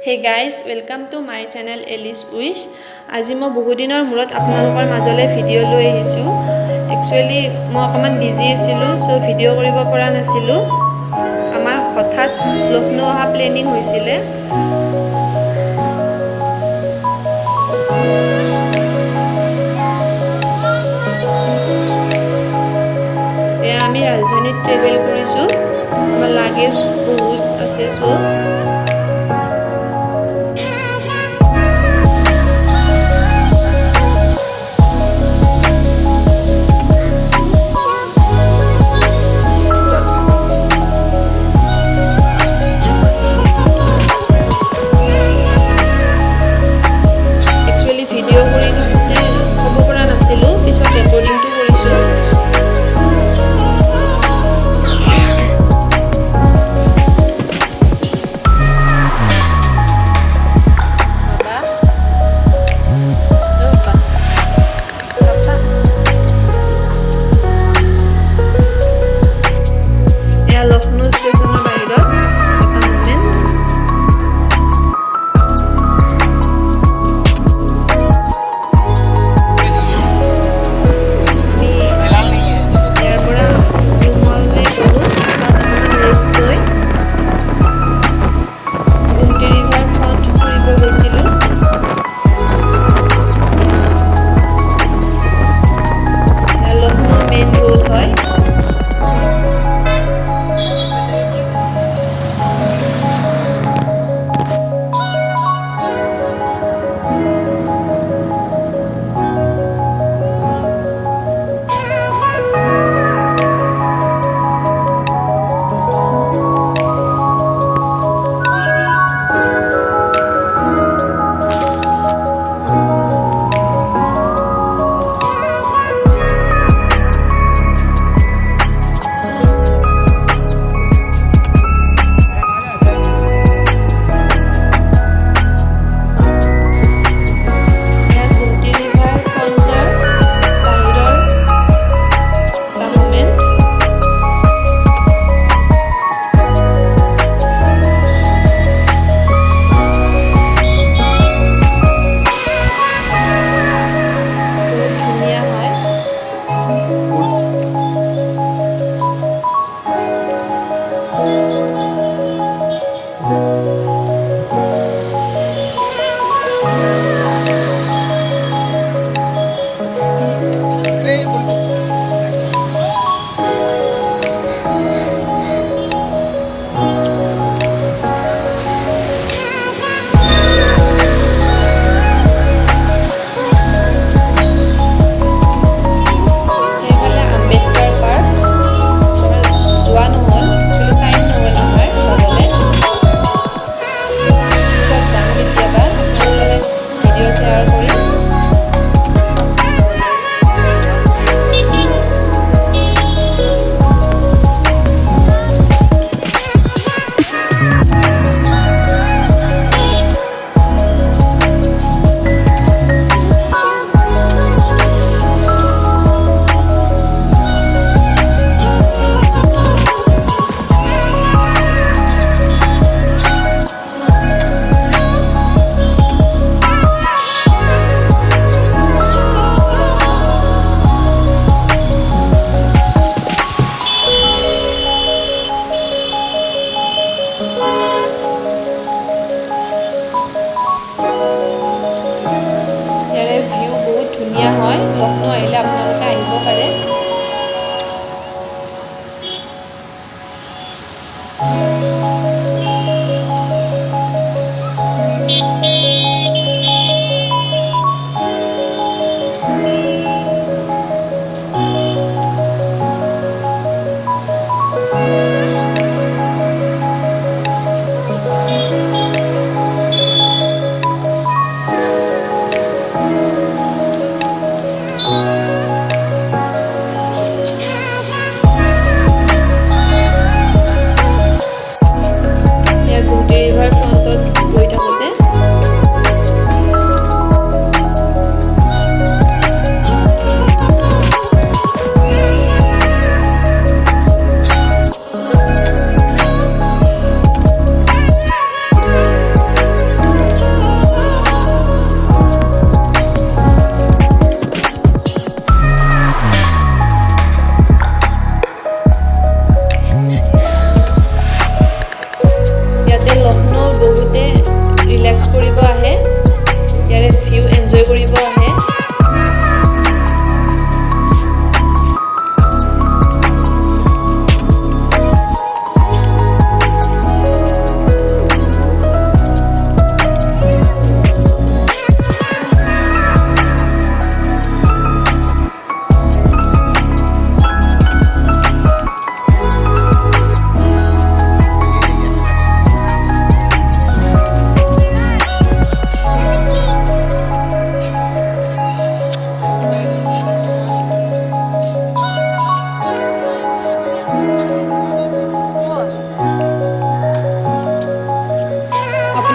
Hey guys, welcome to my channel Alice Wish. আজি মই বহু দিনৰ মূৰত আপোনালোকৰ মাজলৈ ভিডিঅ' লৈ আহিছো। Actually মই অকমান বিজি আছিলো, সো ভিডিঅ' কৰিব পৰা নাছিলো। আমাৰ হঠাৎ লক্ষ্ণৌ অহা প্লেনিং হৈছিলে। আমি ৰাজধানীত ট্ৰেভেল কৰিছো। আমাৰ লাগেজ বহুত আছে সো Lucknow station বাহিৰত এটা মোমেন্ট ইয়াৰ পৰা ৰুমলৈ গ'লো তাত ৰেষ্ট লৈ ৰিভাৰ ফ্ৰণ্ট ফুৰিব গৈছিলোঁ লক্ষ্ণৌ মেইন ৰোড হয় ধুনীয়া হয় লক্ষ্ণৌ আহিলে আপোনালোকে আহিব পাৰে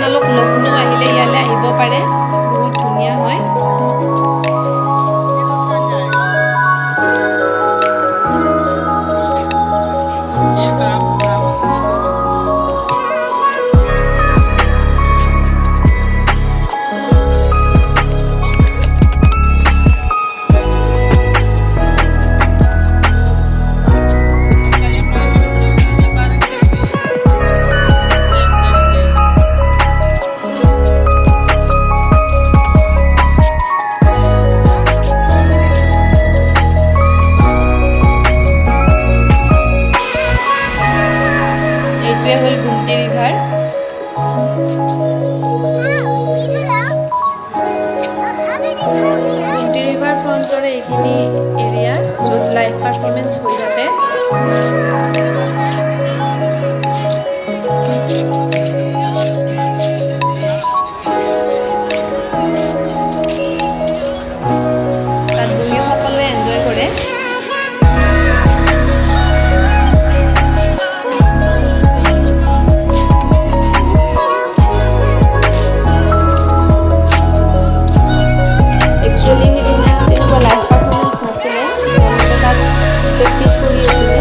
আপোনালোক লক্ষ্ণৌ আহিলে ইয়ালৈ আহিব পাৰে, বহুত ধুনীয়া হয়। এইটোৱে হ'ল গুমটি ৰিভাৰ। গুমটি ৰিভাৰ ফ্ৰণ্টৰে এইখিনি এৰিয়া য'ত লাইভ পাৰফৰ্মেঞ্চ হৈ থাকে। তাত বহি সকলোৱে এনজয় কৰে। একচুৱেলি সেইদিনা তেনেকুৱা লাইভ পাৰফৰ্মেঞ্চ নাছিলে, তেওঁলোকে তাত প্ৰেক্টিচ কৰি আছিলে।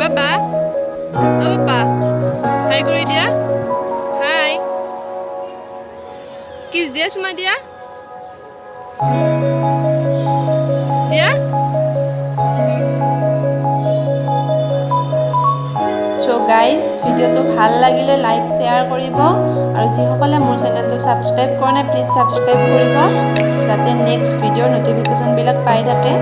Papa, oh Papa, hi কৰি দিয়া, hi, kiss দিয়া চুমা দিয়া, দিয়া। So guys, ভিডিঅ'টো ভাল লাগিলে লাইক শ্বেয়াৰ কৰিব, আৰু যিসকলে মোৰ চেনেলটো ছাবস্ক্ৰাইব কৰা নাই প্লিজ ছাবস্ক্ৰাইব কৰিব, যাতে নেক্সট ভিডিঅ'ৰ নটিফিকেশ্যনবিলাক পাই থাকে।